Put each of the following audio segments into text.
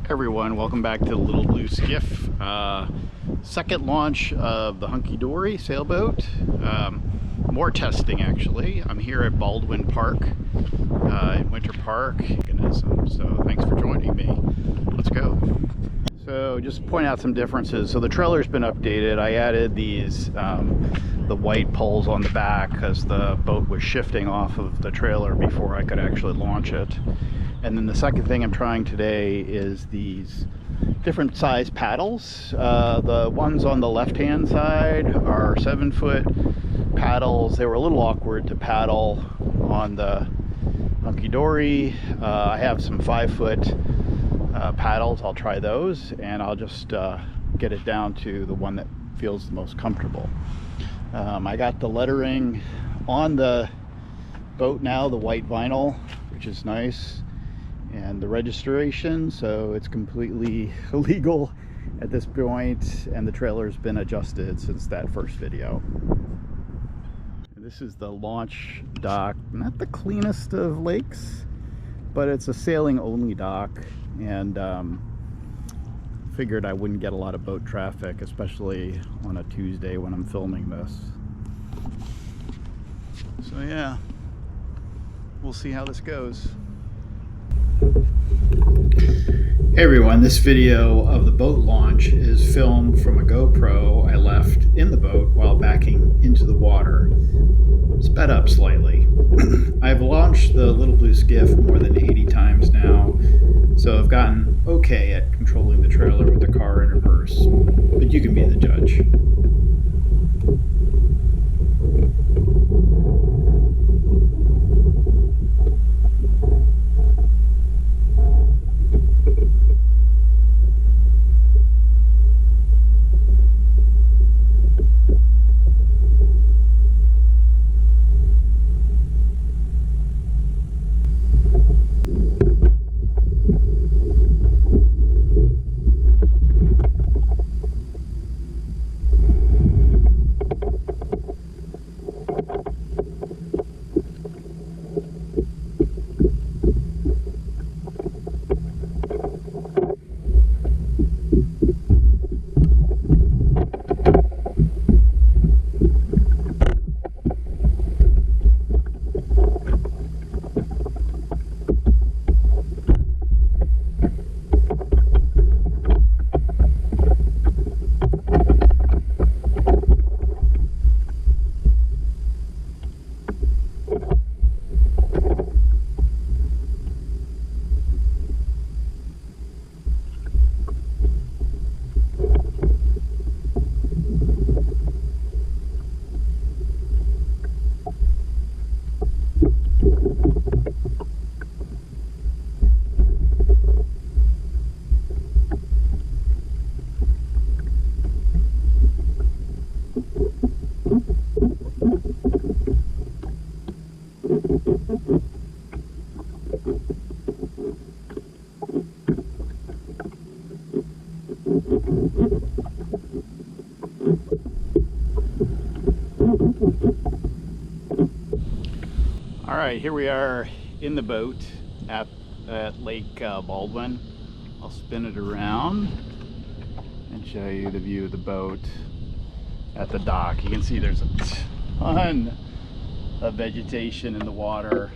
Everyone, welcome back to the Little Blue Skiff. Second launch of the Hunky Dory sailboat. More testing actually. I'm here at Baldwin Park in Winter Park. So thanks for joining me. Let's go. So just point out some differences. So the trailer's been updated. I added these the white poles on the back because the boat was shifting off of the trailer before I could actually launch it. And then the second thing I'm trying today is these different size paddles. The ones on the left-hand side are 7-foot paddles. They were a little awkward to paddle on the Hunky Dory. I have some 5-foot paddles. I'll try those, and I'll just get it down to the one that feels the most comfortable. I got the lettering on the boat now, the white vinyl, which is nice, and the registration, so it's completely illegal at this point, and the trailer's been adjusted since that first video. This is the launch dock. Not the cleanest of lakes, but it's a sailing only dock, and figured I wouldn't get a lot of boat traffic, especially on a Tuesday when I'm filming this. So yeah, we'll see how this goes. Hey everyone, this video of the boat launch is filmed from a GoPro I left in the boat while backing into the water. Sped up slightly. I've launched the Little Blue Skiff more than 80 times now, so I've gotten okay at controlling the trailer with the car in reverse, but you can be the judge. Alright, here we are in the boat at Lake Baldwin. I'll spin it around and show you the view of the boat at the dock. You can see there's a ton of vegetation in the water.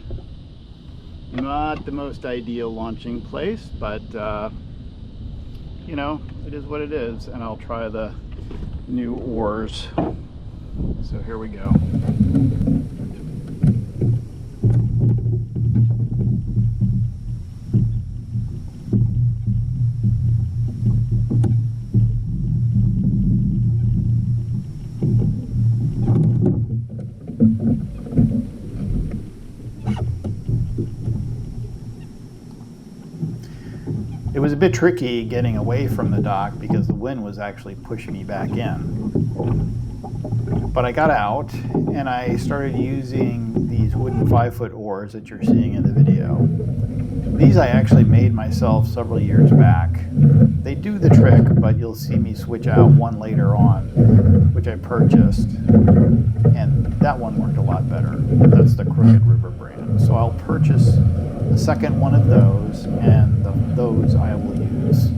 Not the most ideal launching place, but you know, it is what it is, and I'll try the new oars. So here we go. It was a bit tricky getting away from the dock because the wind was actually pushing me back in. But I got out and I started using these wooden 5-foot oars that you're seeing in the video. These I actually made myself several years back. They do the trick, but you'll see me switch out one later on, which I purchased, and that one worked a lot better. That's the Crooked River brand. So I'll purchase the second one of those, and those I will use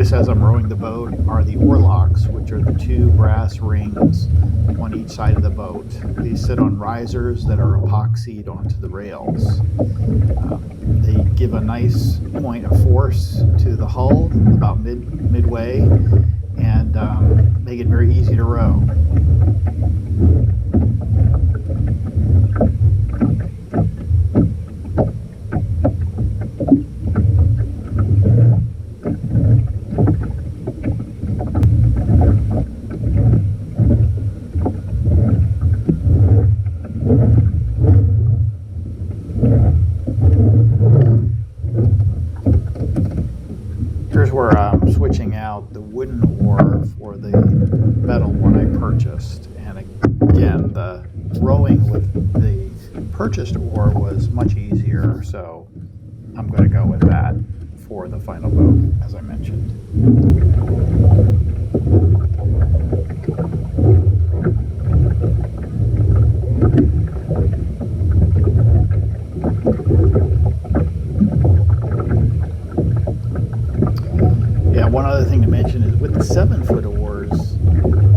notice as I'm rowing the boat are the oar locks, which are the two brass rings on each side of the boat. These sit on risers that are epoxied onto the rails. They give a nice point of force to the hull about midway and make it very easy to row. Here's where I'm switching out the wooden oar for the metal one I purchased. And again, the rowing with the purchased oar was much easier, so I'm going to go with that for the final boat, as I mentioned. Yeah, one other thing to mention is with the 7-foot oars,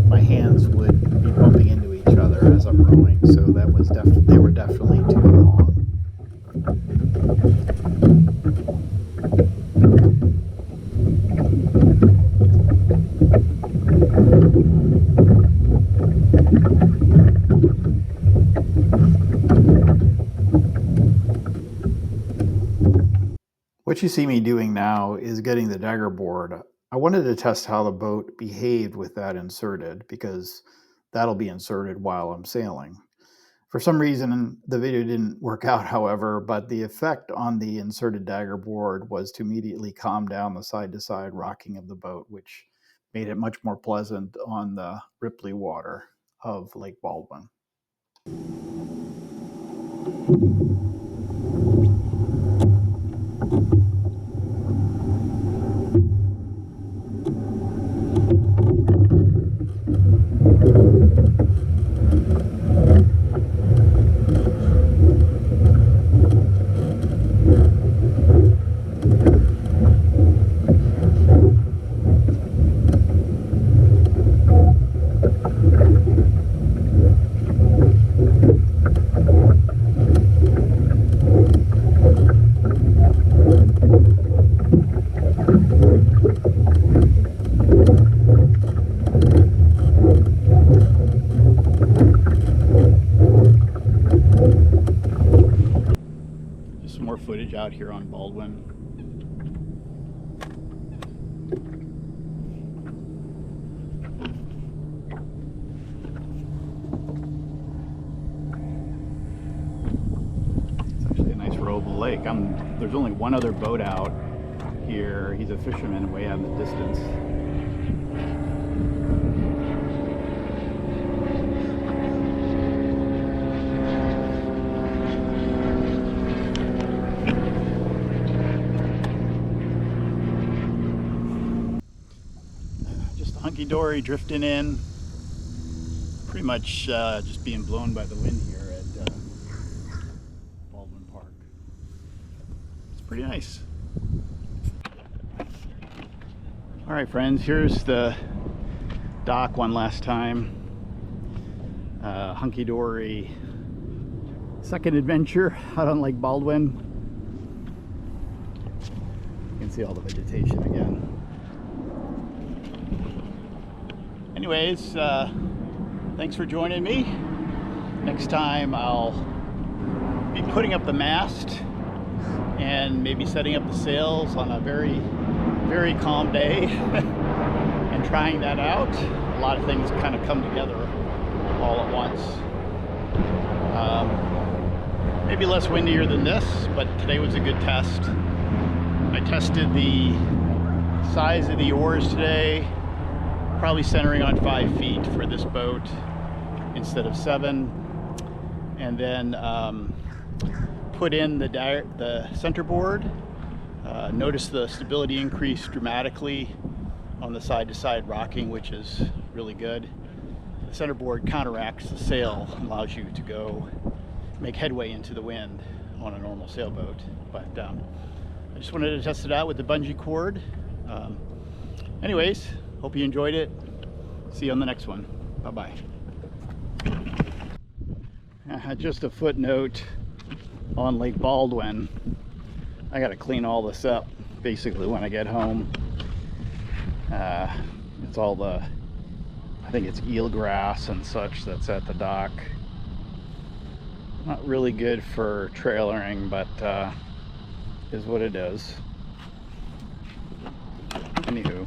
my hands would be bumping into each other as I'm rowing, so that was they were definitely too long. What you see me doing now is getting the daggerboard. I wanted to test how the boat behaved with that inserted, because that'll be inserted while I'm sailing. For some reason, the video didn't work out, however, but the effect on the inserted daggerboard was to immediately calm down the side-to-side rocking of the boat, which made it much more pleasant on the ripply water of Lake Baldwin. Some more footage out here on Baldwin. It's actually a nice rowable lake. There's only one other boat out here. He's a fisherman way out in the distance. Hunky Dory drifting in, pretty much just being blown by the wind here at Baldwin Park. It's pretty nice. All right, friends, here's the dock one last time. Hunky Dory, second adventure out on Lake Baldwin. You can see all the vegetation again. Anyways, thanks for joining me. Next time I'll be putting up the mast and maybe setting up the sails on a very, very calm day and trying that out. A lot of things kind of come together all at once. Maybe less windier than this, but today was a good test. I tested the size of the oars today. Probably centering on 5 feet for this boat instead of 7, and then put in the center board. Notice the stability increased dramatically on the side-to-side rocking, which is really good. The center board counteracts the sail, allows you to go make headway into the wind on a normal sailboat. But I just wanted to test it out with the bungee cord. Anyways, hope you enjoyed it. See you on the next one. Bye-bye. Just a footnote on Lake Baldwin. I gotta clean all this up basically when I get home. It's all the, I think it's eelgrass and such that's at the dock. Not really good for trailering, but is what it is. Anywho.